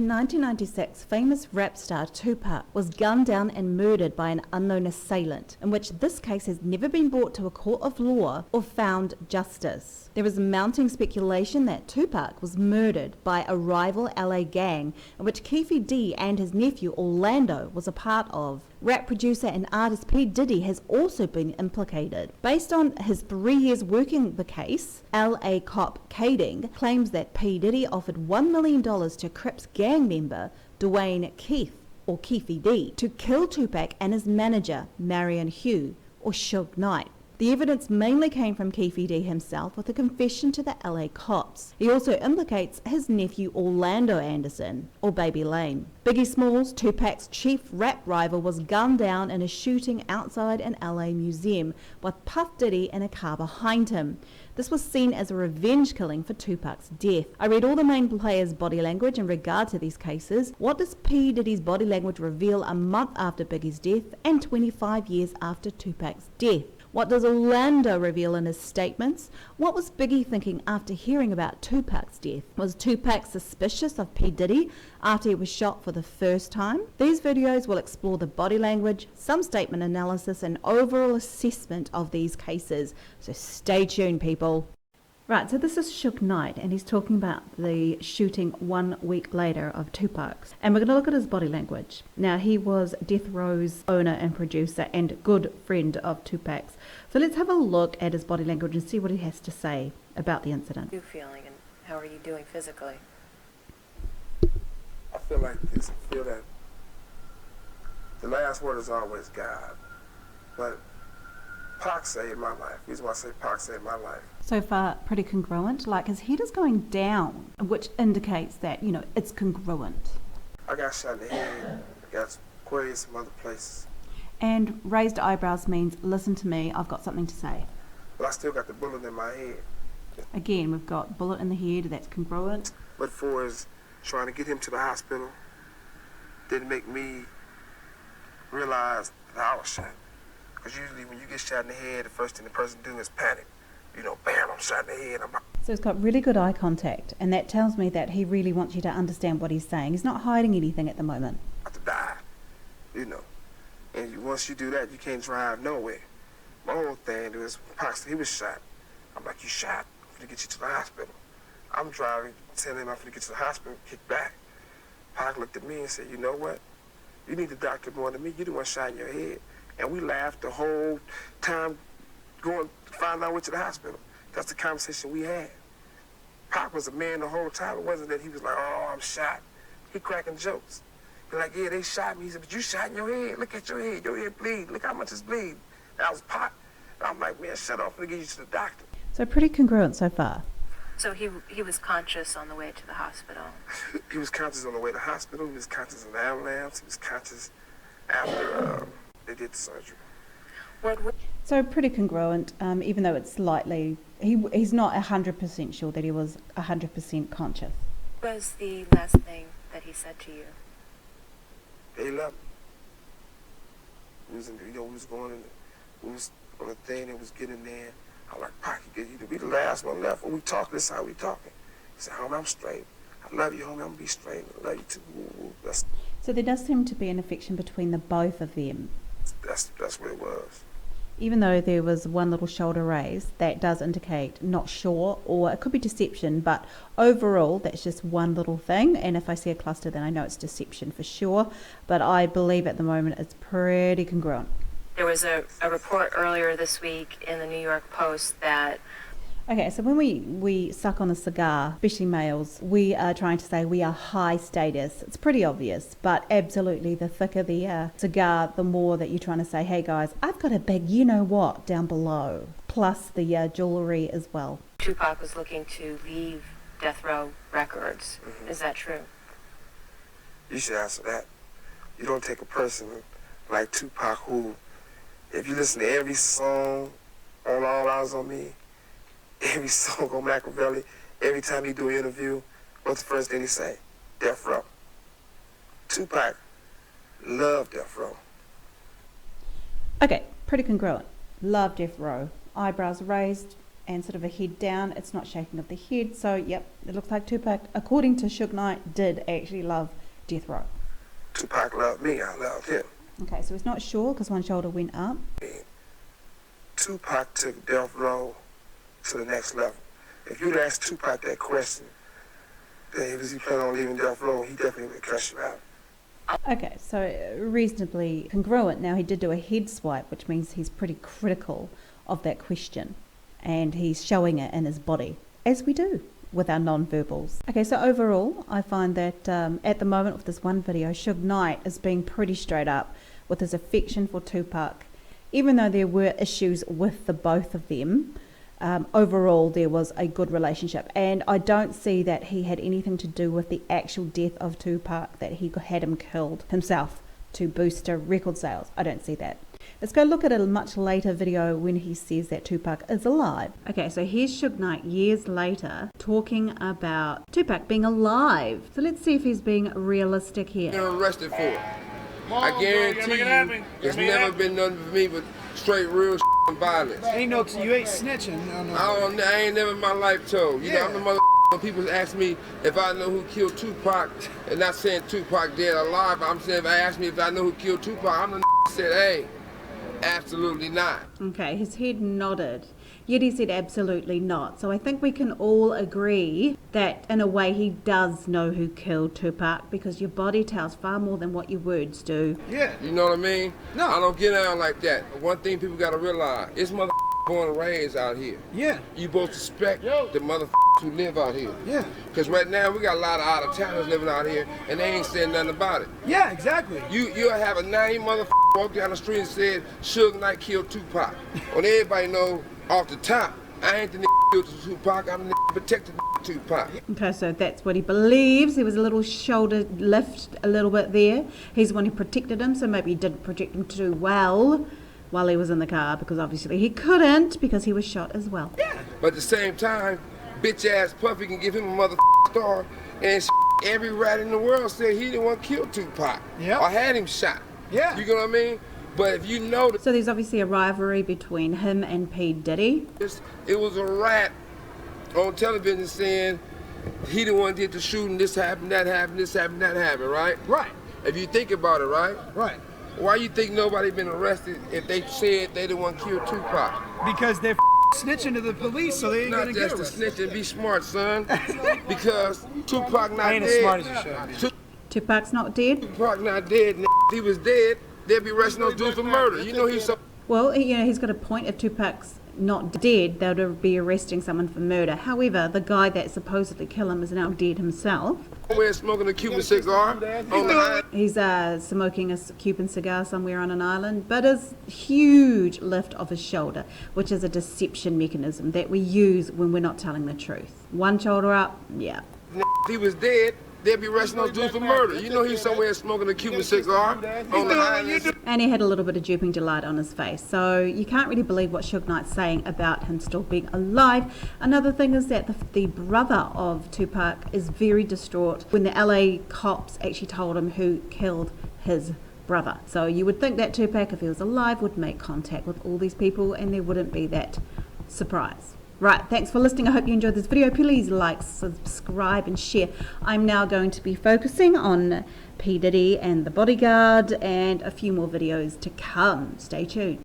In 1996, famous rap star Tupac was gunned down and murdered by an unknown assailant, in which this case has never been brought to a court of law or found justice. There is mounting speculation that Tupac was murdered by a rival LA gang in which Keffe D and his nephew Orlando was a part of. Rap producer and artist P. Diddy has also been implicated. Based on his 3 years working the case, LA cop Kading claims that P. Diddy offered $1 million to Crips gang member Dwayne Keith, or Keffe D, to kill Tupac and his manager Marion Hugh, or Sug Knight. The evidence mainly came from Keffe D himself with a confession to the LA cops. He also implicates his nephew Orlando Anderson, or Baby Lane. Biggie Smalls, Tupac's chief rap rival, was gunned down in a shooting outside an LA museum with Puff Diddy in a car behind him. This was seen as a revenge killing for Tupac's death. I read all the main players' body language in regard to these cases. What does P. Diddy's body language reveal a month after Biggie's death and 25 years after Tupac's death? What does Orlando reveal in his statements? What was Biggie thinking after hearing about Tupac's death? Was Tupac suspicious of P. Diddy after he was shot for the first time? These videos will explore the body language, some statement analysis, and overall assessment of these cases. So stay tuned, people. Right, so this is Sug Knight, and he's talking about the shooting 1 week later of Tupac's. And we're going to look at his body language. Now, he was Death Row's owner and producer and good friend of Tupac's. So let's have a look at his body language and see what he has to say about the incident. How are you feeling, and how are you doing physically? I feel like this. I feel that the last word is always God. But Pac saved my life. The reason why I say Pac saved my life. So far, pretty congruent. Like, his head is going down, which indicates that, you know, it's congruent. I got shot in the head. I got queried some other places. And raised eyebrows means, listen to me, I've got something to say. But I still got the bullet in my head. Again, we've got bullet in the head, that's congruent. But for his trying to get him to the hospital didn't make me realize that I was shot. Because usually when you get shot in the head, the first thing the person do is panic. You know, bam, I'm shot in the head. So he's got really good eye contact, and that tells me that he really wants you to understand what he's saying. He's not hiding anything at the moment. I'm about to die, you know. And once you do that, you can't drive nowhere. My whole thing was, he was shot. I'm like, you shot? I'm going to get you to the hospital. I'm driving, telling him I'm going to get to the hospital, kick back. Pac looked at me and said, you know what? You need the doctor more than me. You the one shot in your head. And we laughed the whole time going to find our way to the hospital. That's the conversation we had. Pac was a man the whole time. It wasn't that he was like, oh, I'm shot. He cracking jokes. He like, yeah, they shot me. He said, but you shot in your head. Look at your head. Your head bleed. Look how much it's bleeding. That was Pac. And I'm like, man, shut off and get you to the doctor. So pretty congruent so far. So he was conscious on the way to the hospital? He was conscious on the way to the hospital. He was conscious in the ambulance. He was conscious after they did the surgery. So pretty congruent, even though it's slightly, he's not 100% sure that he was 100% conscious. What was the last thing that he said to you? He left. We was going in, we was on a thing that was getting there. I'm like, Pac, you to be the last one left. When we talk, this is how we talking. He said, homie, I'm straight. I love you, homie. I'm gonna be straight. I love you too. So there does seem to be an affection between the both of them. That's what it was. Even though there was one little shoulder raise, that does indicate not sure, or it could be deception, but overall that's just one little thing, and if I see a cluster then I know it's deception for sure, but I believe at the moment it's pretty congruent. There was a report earlier this week in the New York Post that... Okay, so when we suck on a cigar, especially males, we are trying to say we are high status. It's pretty obvious, but absolutely the thicker the cigar, the more that you're trying to say, hey guys, I've got a big you-know-what down below, plus the jewelry as well. Tupac was looking to leave Death Row Records. Mm-hmm. Is that true? You should answer that. You don't take a person like Tupac who, if you listen to every song on All Eyes on Me, every song on Machiavelli, every time he do an interview, what's the first thing he say? Death Row. Tupac loved Death Row. Okay, pretty congruent. Love Death Row. Eyebrows raised and sort of a head down. It's not shaking of the head. So, yep, it looks like Tupac, according to Sug Knight, did actually love death row. Tupac loved me, I loved him. Okay, so he's not sure because one shoulder went up. Tupac took death row to the next level. If you'd ask Tupac that question, then was he planning on leaving death row, he definitely would cuss you out. Okay, so reasonably congruent. Now, he did do a head swipe, which means he's pretty critical of that question, and he's showing it in his body, as we do with our non-verbals. Okay, so overall, I find that at the moment with this one video, Sug Knight is being pretty straight up with his affection for Tupac. Even though there were issues with the both of them, overall there was a good relationship, and I don't see that he had anything to do with the actual death of Tupac, that he had him killed himself to boost record sales. I don't see that. Let's go look at a much later video when he says that Tupac is alive. Okay, so here's Sug Knight years later talking about Tupac being alive. So let's see if he's being realistic here. You're arrested for it. I guarantee you, it's never been nothing for me but straight real and violence. Ain't no, you ain't snitching. I ain't never in my life told. You know, I'm the mother. When people ask me if I know who killed Tupac, and not saying Tupac dead or alive, I'm saying if I ask me if I know who killed Tupac, I'm the said, hey, absolutely not. Okay, his head nodded, yet he said absolutely not. So I think we can all agree that in a way he does know who killed Tupac, because your body tells far more than what your words do. Yeah. You know what I mean? No. I don't get down like that. One thing people gotta realize, it's mother born and raised out here. Yeah. You both respect the mother who live out here. Yeah. Because right now we got a lot of out-of-towners living out here, and they ain't saying nothing about it. Yeah, exactly. You'll have a 90 mother walk down the street and said Sug Knight killed Tupac. When everybody know off the top, I ain't the killed Tupac, I'm the protected Tupac. Okay, so that's what he believes. There was a little shoulder lift a little bit there. He's the one who protected him, so maybe he didn't protect him too well while he was in the car, because obviously he couldn't, because he was shot as well. Yeah. But at the same time, bitch ass Puffy can give him a mother star, and every rat in the world said he didn't want to kill Tupac. Yeah. Or had him shot. Yeah. You know what I mean? But if you know that, So there's obviously a rivalry between him and P. Diddy. it was a rat on television saying he the one did the shooting, this happened, that happened, this happened, that happened, right? Right. If you think about it, right? Right. Why you think nobody been arrested if they said they didn't want to kill Tupac? Because they're snitching to the police, so they ain't Not gonna get just to arrested. snitch and be smart, son. Because Tupac not I ain't dead. as smart as you should. Tupac's not dead. Tupac not dead. If he was dead, they'd be arresting those dudes for murder. You know he's so. Well, you know, he's got a point. If Tupac's not dead, they would be arresting someone for murder. However, the guy that supposedly killed him is now dead himself. Somewhere smoking a Cuban cigar on the island. He's smoking a Cuban cigar somewhere on an island, but a huge lift of his shoulder, which is a deception mechanism that we use when we're not telling the truth. One shoulder up, yeah. If he was dead, they'd be arresting those dudes for murder. You know he's somewhere smoking a Cuban cigar on the island. And he had a little bit of duping delight on his face. So you can't really believe what Sug Knight's saying about him still being alive. Another thing is that the brother of Tupac is very distraught when the LA cops actually told him who killed his brother. So you would think that Tupac, if he was alive, would make contact with all these people and there wouldn't be that surprise. Right, thanks for listening. I hope you enjoyed this video. Please like, subscribe and share. I'm now going to be focusing on P. Diddy and the bodyguard and a few more videos to come. Stay tuned.